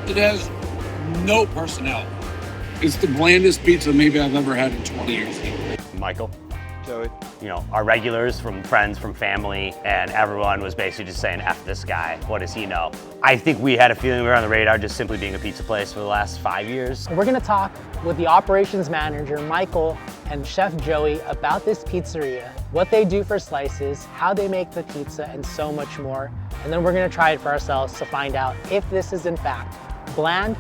It has no personality. It's the blandest pizza maybe I've ever had in 20 years. Michael. Joey. You know, our regulars from friends, from family, and everyone was basically just saying, F this guy, what does he know? I think we had a feeling we were on the radar just simply being a pizza place for the last 5 years. We're gonna talk with the operations manager, Michael, and Chef Joey about this pizzeria, what they do for slices, how they make the pizza, and so much more. And then we're gonna try it for ourselves to find out if this is in fact bland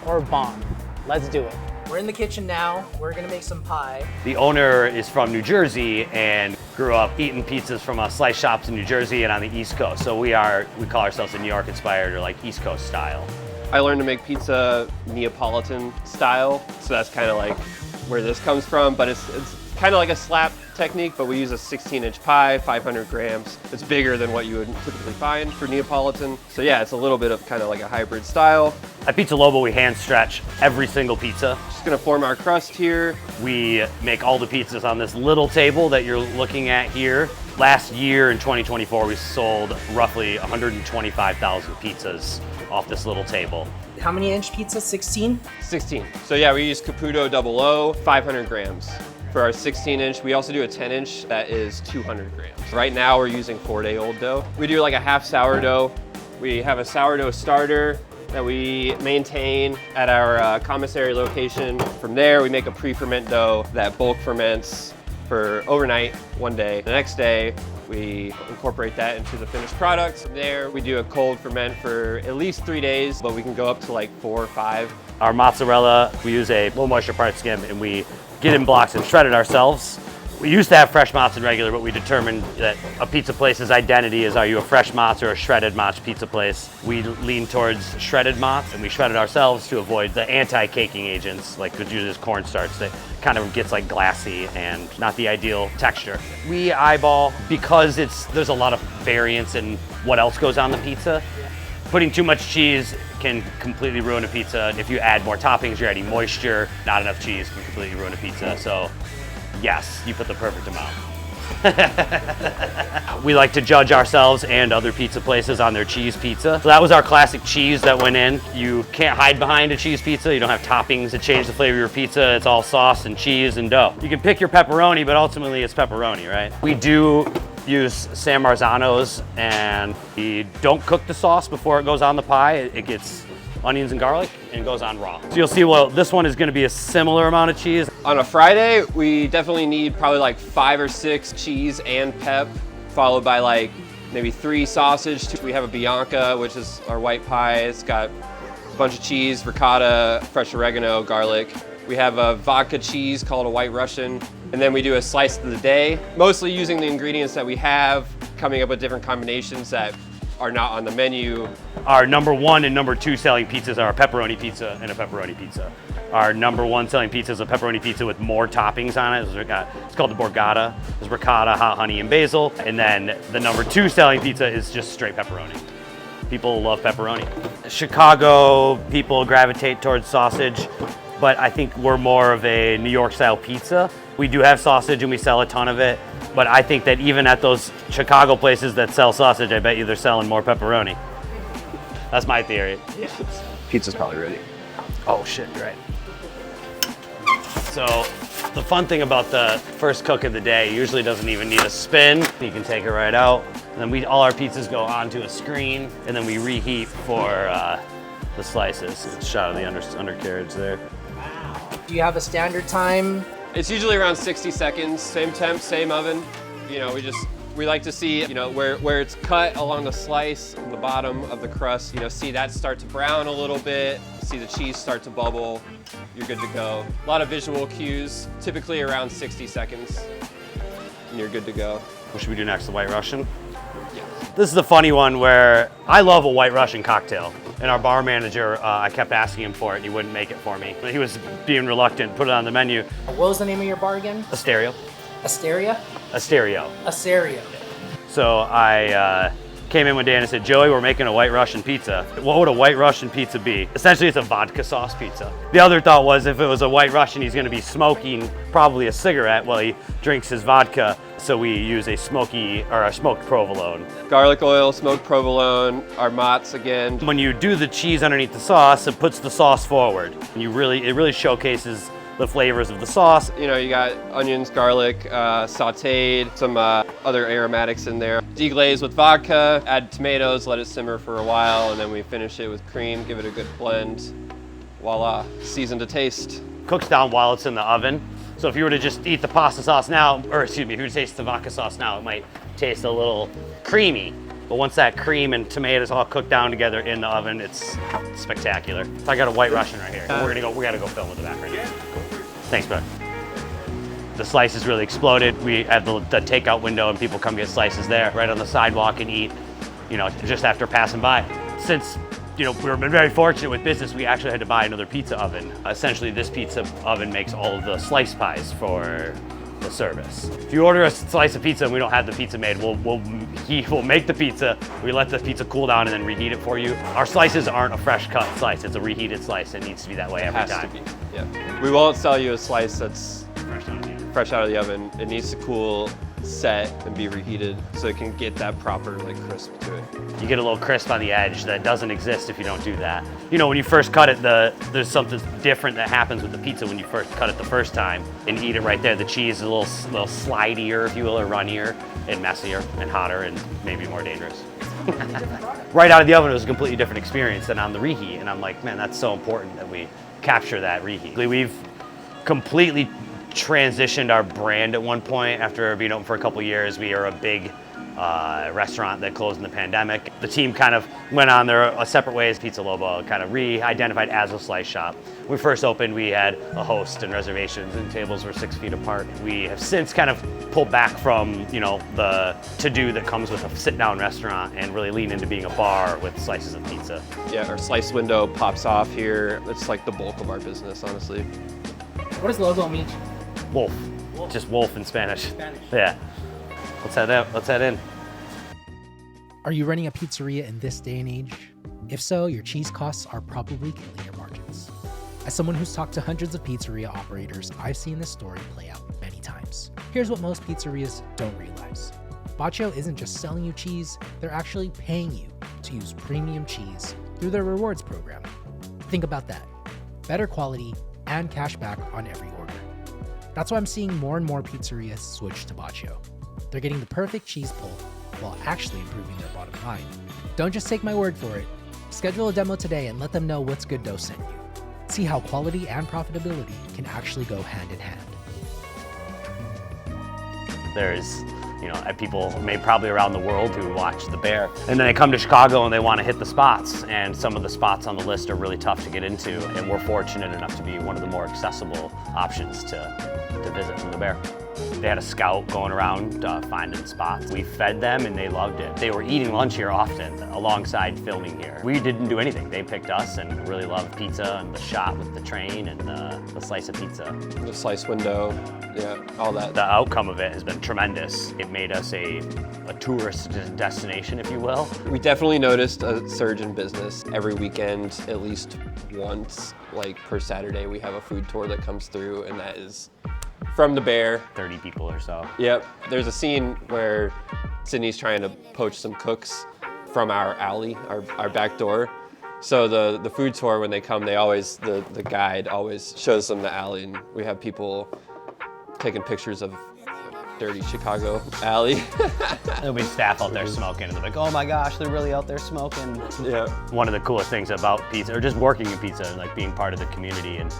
or bomb. Let's do it. We're in the kitchen now. We're gonna make some pie. The owner is from New Jersey and grew up eating pizzas from slice shops in New Jersey and on the East Coast. So we call ourselves a New York inspired or like East Coast style. I learned to make pizza Neapolitan style, so that's kind of like where this comes from, but it's kind of like a slap technique, but we use a 16-inch pie, 500 grams. It's bigger than what you would typically find for Neapolitan. So yeah, it's a little bit of kind of like a hybrid style. At Pizza Lobo, we hand stretch every single pizza. Just gonna form our crust here. We make all the pizzas on this little table that you're looking at here. Last year in 2024, we sold roughly 125,000 pizzas off this little table. How many inch pizza? 16? 16. So yeah, we use Caputo 00, 500 grams. For our 16-inch, we also do a 10-inch that is 200 grams. Right now we're using 4-day-old dough. We do like a half sourdough. We have a sourdough starter that we maintain at our commissary location. From there, we make a pre-ferment dough that bulk ferments for overnight, one day. The next day, we incorporate that into the finished product. From there, we do a cold ferment for at least 3 days, but we can go up to like 4 or 5. Our mozzarella, we use a low moisture part skim and we get in blocks and shred it ourselves. We used to have fresh mozz and regular, but we determined that a pizza place's identity is, are you a fresh mozz or a shredded mozz pizza place? We lean towards shredded mozz, and we shred it ourselves to avoid the anti-caking agents, like which uses cornstarch that kind of gets like glassy and not the ideal texture. We eyeball, because there's a lot of variance in what else goes on the pizza. Putting too much cheese can completely ruin a pizza. If you add more toppings, you're adding moisture. Not enough cheese can completely ruin a pizza. So yes, you put the perfect amount. We like to judge ourselves and other pizza places on their cheese pizza. So that was our classic cheese that went in. You can't hide behind a cheese pizza. You don't have toppings that change the flavor of your pizza. It's all sauce and cheese and dough. You can pick your pepperoni, but ultimately it's pepperoni, right? We do use San Marzanos, and we don't cook the sauce before it goes on the pie. It gets onions and garlic and goes on raw. So you'll see, well, this one is gonna be a similar amount of cheese. On a Friday, we definitely need probably like 5 or 6 cheese and pep, followed by like maybe 3 sausage. We have a Bianca, which is our white pie. It's got a bunch of cheese, ricotta, fresh oregano, garlic. We have a vodka cheese called a White Russian. And then we do a slice of the day, mostly using the ingredients that we have, coming up with different combinations that are not on the menu. Our number 1 and number 2 selling pizzas are a pepperoni pizza and a pepperoni pizza. Our number 1 selling pizza is a pepperoni pizza with more toppings on it. It's called the Borgata. There's ricotta, hot honey, and basil. And then the number 2 selling pizza is just straight pepperoni. People love pepperoni. Chicago people gravitate towards sausage, but I think we're more of a New York style pizza. We do have sausage and we sell a ton of it, but I think that even at those Chicago places that sell sausage, I bet you they're selling more pepperoni. That's my theory. Yeah. Pizza's probably ready. Oh shit, you're right. So the fun thing about the first cook of the day usually doesn't even need a spin. You can take it right out. And then all our pizzas go onto a screen, and then we reheat for the slices. Shot of the undercarriage there. Do you have a standard time? It's usually around 60 seconds, same temp, same oven. You know, we like to see, you know, where it's cut along the slice, on the bottom of the crust, you know, see that start to brown a little bit, see the cheese start to bubble, you're good to go. A lot of visual cues, typically around 60 seconds, and you're good to go. What should we do next, the White Russian? Yeah. This is the funny one where I love a White Russian cocktail. And our bar manager, I kept asking him for it and he wouldn't make it for me. He was being reluctant, put it on the menu. What was the name of your bar again? Asterio. Asteria? Asterio. Asterio. So I came in one day and I said, Joey, we're making a White Russian pizza. What would a White Russian pizza be? Essentially, it's a vodka sauce pizza. The other thought was if it was a White Russian, he's gonna be smoking probably a cigarette while he drinks his vodka. So we use a smoky or a smoked provolone. Garlic oil, smoked provolone, our mozz again. When you do the cheese underneath the sauce, it puts the sauce forward. And it really showcases the flavors of the sauce. You know, you got onions, garlic, sauteed, some other aromatics in there. Deglaze with vodka, add tomatoes, let it simmer for a while, and then we finish it with cream, give it a good blend. Voila, seasoned to taste. Cooks down while it's in the oven. So if you were to just eat the pasta sauce now, or excuse me, if you were to taste the vodka sauce now, it might taste a little creamy. But once that cream and tomatoes all cooked down together in the oven, it's spectacular. So I got a White Russian right here. We gotta go film with the back right now. Thanks, bud. The slices really exploded. We have the takeout window and people come get slices there, right on the sidewalk and eat, you know, just after passing by. Since, you know, we've been very fortunate with business, we actually had to buy another pizza oven. Essentially, this pizza oven makes all of the slice pies for the service. If you order a slice of pizza and we don't have the pizza made, we'll make the pizza, we let the pizza cool down and then reheat it for you. Our slices aren't a fresh cut slice, it's a reheated slice. It needs to be that way every time. Has to be, yeah. We won't sell you a slice that's fresh out of the oven. It needs to cool, set, and be reheated so it can get that proper like crisp to it. You get a little crisp on the edge that doesn't exist if you don't do that. You know, when you first cut it, there's something different that happens with the pizza when you first cut it the first time and eat it right there. The cheese is a little slidier, if you will, or runnier and messier and hotter and maybe more dangerous. Right out of the oven, it was a completely different experience than on the reheat. And I'm like, man, that's so important that we capture that reheat. We've completely transitioned our brand at one point. After being open for a couple years, we are a big restaurant that closed in the pandemic. The team kind of went on their separate ways. Pizza Lobo kind of re-identified as a slice shop. When we first opened, we had a host and reservations and tables were 6 feet apart. We have since kind of pulled back from, you know, the to-do that comes with a sit-down restaurant and really lean into being a bar with slices of pizza. Yeah, our slice window pops off here. It's like the bulk of our business, honestly. What does logo mean? Wolf. Just wolf in Spanish. Yeah. Let's head out. Let's head in. Are you running a pizzeria in this day and age? If so, your cheese costs are probably killing your margins. As someone who's talked to hundreds of pizzeria operators, I've seen this story play out many times. Here's what most pizzerias don't realize. Baccio isn't just selling you cheese, they're actually paying you to use premium cheese through their rewards program. Think about that. Better quality and cash back on every order. That's why I'm seeing more and more pizzerias switch to Baccio. They're getting the perfect cheese pull while actually improving their bottom line. Don't just take my word for it. Schedule a demo today and let them know what's Good Dough sent you. See how quality and profitability can actually go hand in hand. There's, you know, people maybe probably around the world who watch The Bear, and then they come to Chicago and they want to hit the spots, and some of the spots on the list are really tough to get into, and we're fortunate enough to be one of the more accessible options to visit from The Bear. They had a scout going around finding spots. We fed them and they loved it. They were eating lunch here often alongside filming here. We didn't do anything. They picked us and really loved pizza and the shot with the train and the slice of pizza. The slice window, yeah, all that. The outcome of it has been tremendous. It made us a tourist destination, if you will. We definitely noticed a surge in business. Every weekend, at least once, like per Saturday, we have a food tour that comes through, and that is from The Bear. 30 people or so. Yep. There's a scene where Sydney's trying to poach some cooks from our alley, our back door. So the food tour, when they come, they always, the guide always shows them the alley, and we have people taking pictures of dirty Chicago alley. There'll be staff out there smoking, and they're like, oh my gosh, they're really out there smoking. Yeah. One of the coolest things about pizza, or just working in pizza, and like being part of the community, and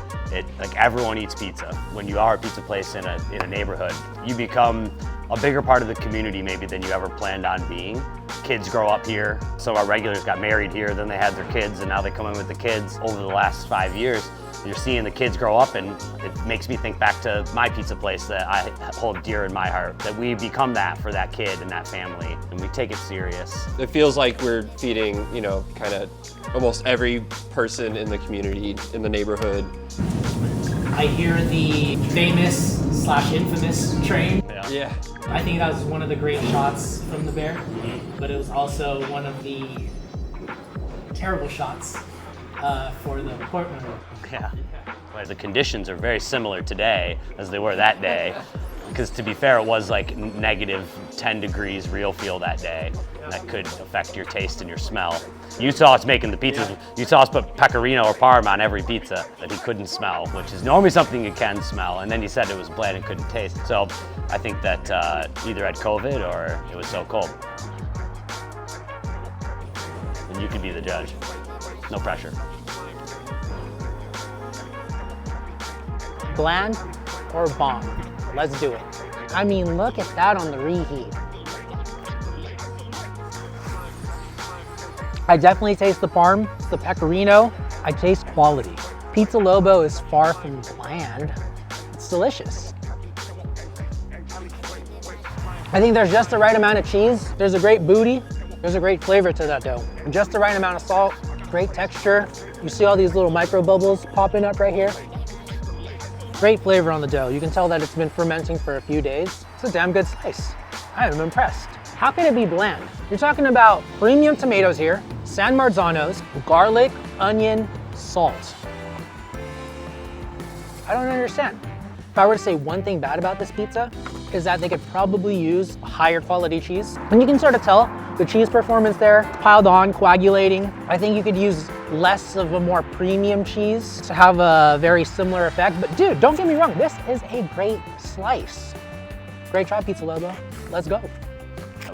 like everyone eats pizza. When you are a pizza place in a neighborhood, you become a bigger part of the community maybe than you ever planned on being. Kids grow up here. Some of our regulars got married here, then they had their kids, and now they come in with the kids. Over the last 5 years, you're seeing the kids grow up, and it makes me think back to my pizza place that I hold dear in my heart, that we become that for that kid and that family, and we take it serious. It feels like we're feeding, you know, kind of almost every person in the community, in the neighborhood. I hear the famous / infamous train. Yeah. I think that was one of the great shots from The Bear, but it was also one of the terrible shots for the Portnoy. Yeah. Well, the conditions are very similar today as they were that day. Because to be fair, it was like negative 10 degrees real feel that day. And that could affect your taste and your smell. You saw us making the pizzas. You saw us put pecorino or parm on every pizza that he couldn't smell, which is normally something you can smell. And then he said it was bland and couldn't taste. So I think that either had COVID or it was so cold. And you can be the judge. No pressure. Bland or bomb? Let's do it. I mean, look at that on the reheat. I definitely taste the parm, the pecorino. I taste quality. Pizza Lobo is far from bland. It's delicious. I think there's just the right amount of cheese. There's a great booty. There's a great flavor to that dough. Just the right amount of salt, great texture. You see all these little micro bubbles popping up right here? Great flavor on the dough. You can tell that it's been fermenting for a few days. It's a damn good slice. I am impressed. How can it be bland? You're talking about premium tomatoes here, San Marzanos, garlic, onion, salt. I don't understand. If I were to say one thing bad about this pizza, is that they could probably use higher quality cheese. And you can sort of tell the cheese performance there, piled on, coagulating. I think you could use less of a more premium cheese to have a very similar effect. But dude, don't get me wrong, this is a great slice. Great job, Pizza Lobo. Let's go.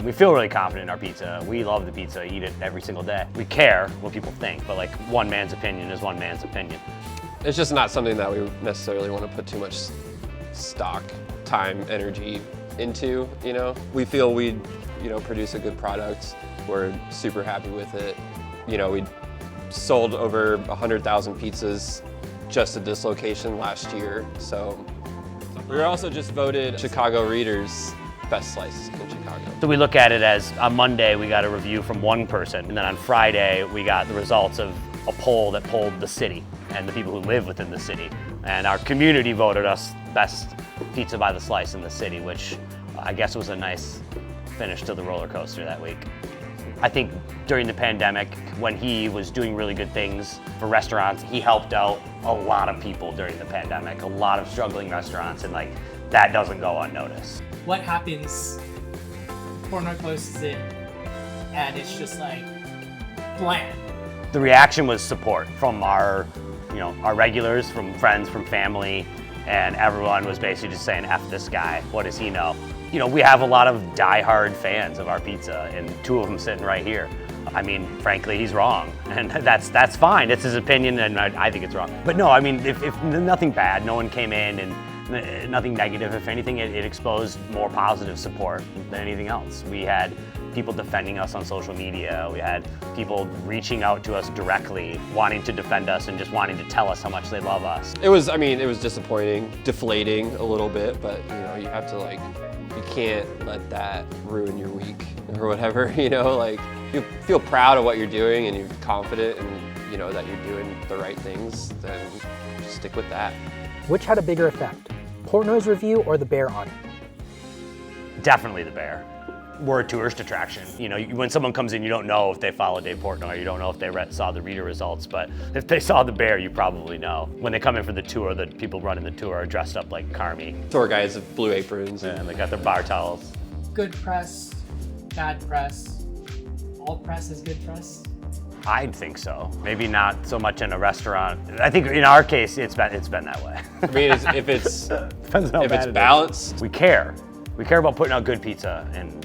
We feel really confident in our pizza. We love the pizza, eat it every single day. We care what people think, but like one man's opinion is one man's opinion. It's just not something that we necessarily want to put too much stock, time, energy into, you know? We feel we, produce a good product. We're super happy with it. We sold over 100,000 pizzas just at this location last year. So we were also just voted Chicago Readers best slice in Chicago. So we look at it as on Monday, we got a review from one person. And then on Friday, we got the results of a poll that polled the city and the people who live within the city. And our community voted us best pizza by the slice in the city, which I guess was a nice finish to the roller coaster that week. I think during the pandemic, when he was doing really good things for restaurants, he helped out a lot of people during the pandemic, a lot of struggling restaurants, and like that doesn't go unnoticed. What happens? Portnoy posts it, and it's just like bland. The reaction was support from our regulars, from friends, from family, and everyone was basically just saying, F this guy, what does he know? We have a lot of diehard fans of our pizza, and two of them sitting right here. I mean, frankly, he's wrong, and that's fine. It's his opinion, and I think it's wrong. But no, I mean, if nothing bad, no one came in, and nothing negative. If anything, it exposed more positive support than anything else. We had people defending us on social media. We had people reaching out to us directly, wanting to defend us and just wanting to tell us how much they love us. It was disappointing, deflating a little bit, but you have to you can't let that ruin your week or whatever, you feel proud of what you're doing and you're confident and that you're doing the right things, then just stick with that. Which had a bigger effect, Portnoy's review or the bear on it? Definitely the bear. We're a tourist attraction. When someone comes in, you don't know if they follow Dave Portnoy, you don't know if they saw the reader results, but if they saw the bear, you probably know. When they come in for the tour, the people running the tour are dressed up like Carmi. Tour guys have blue aprons. And they got their bar towels. Good press, bad press, all press is good press. I'd think so. Maybe not so much in a restaurant. I think in our case, it's been that way. I mean, if it's Depends on how if bad it's it is. balanced. We care. We care about putting out good pizza and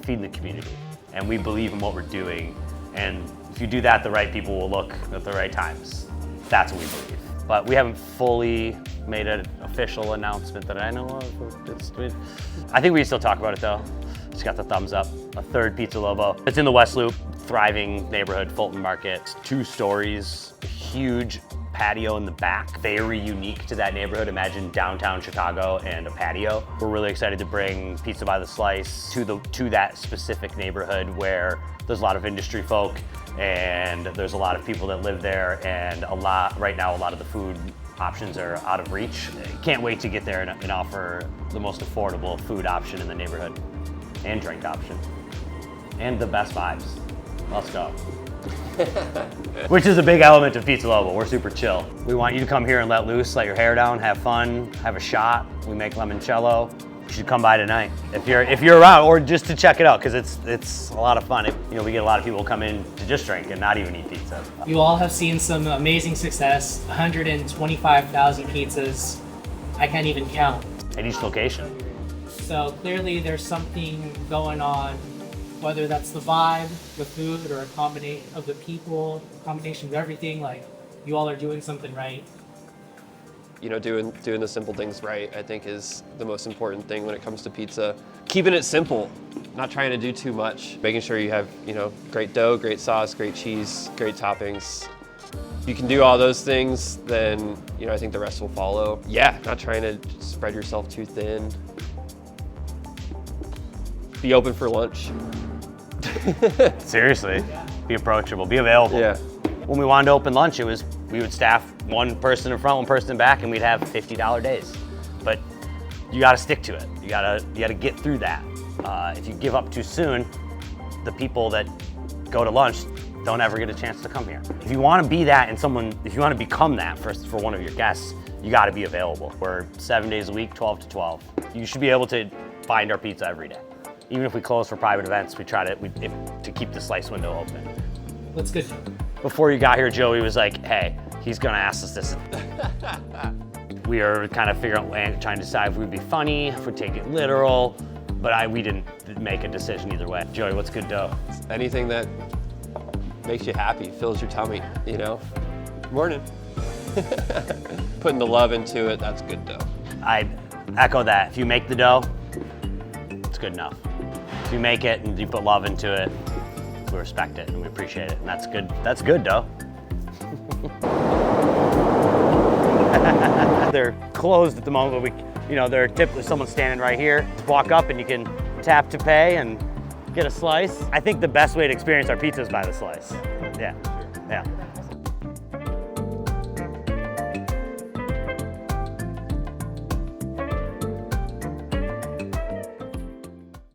feeding the community. And we believe in what we're doing. And if you do that, the right people will look at the right times. That's what we believe. But we haven't fully made an official announcement that I know of. I think we still talk about it though. It's got the thumbs up. A third Pizza Lobo. It's in the West Loop, thriving neighborhood, Fulton Market. It's 2 stories, huge patio in the back, very unique to that neighborhood. Imagine downtown Chicago and a patio. We're really excited to bring Pizza by the Slice to that specific neighborhood where there's a lot of industry folk and there's a lot of people that live there, and right now a lot of the food options are out of reach. Can't wait to get there and offer the most affordable food option in the neighborhood and drink option and the best vibes. Let's go. Which is a big element of Pizza Lobo. We're super chill. We want you to come here and let loose, let your hair down, have fun, have a shot. We make limoncello. You should come by tonight if you're around, or just to check it out, because it's a lot of fun. You know, we get a lot of people come in to just drink and not even eat pizza. You all have seen some amazing success, 125,000 pizzas. I can't even count. At each location. So clearly there's something going on, whether that's the vibe, the food, or a combination of the people, combination of everything. Like, you all are doing something right. You know, doing the simple things right, I think, is the most important thing when it comes to pizza. Keeping it simple, not trying to do too much. Making sure you have, you know, great dough, great sauce, great cheese, great toppings. If you can do all those things, then, you know, I think the rest will follow. Yeah, not trying to spread yourself too thin. Be open for lunch. Seriously, be approachable, be available. Yeah. When we wanted to open lunch, we would staff one person in front, one person in back, and we'd have $50 days. But you got to stick to it. You got to get through that. If you give up too soon, the people that go to lunch don't ever get a chance to come here. If you want to be that, and if you want to become that for one of your guests, you got to be available. We're 7 days a week, 12 to 12. You should be able to find our pizza every day. Even if we close for private events, we try to keep the slice window open. That's good. Before you got here, Joey was like, hey, he's gonna ask us this. We are kind of trying to decide if we'd be funny, if we'd take it literal, but we didn't make a decision either way. Joey, what's good dough? Anything that makes you happy, fills your tummy, you know? Morning. Putting the love into it, that's good dough. I echo that. If you make the dough, it's good enough. If you make it and you put love into it, we respect it and we appreciate it, and that's good. That's good dough. They're closed at the moment, but they're typically someone standing right here. Walk up and you can tap to pay and get a slice. I think the best way to experience our pizza is by the slice. Yeah.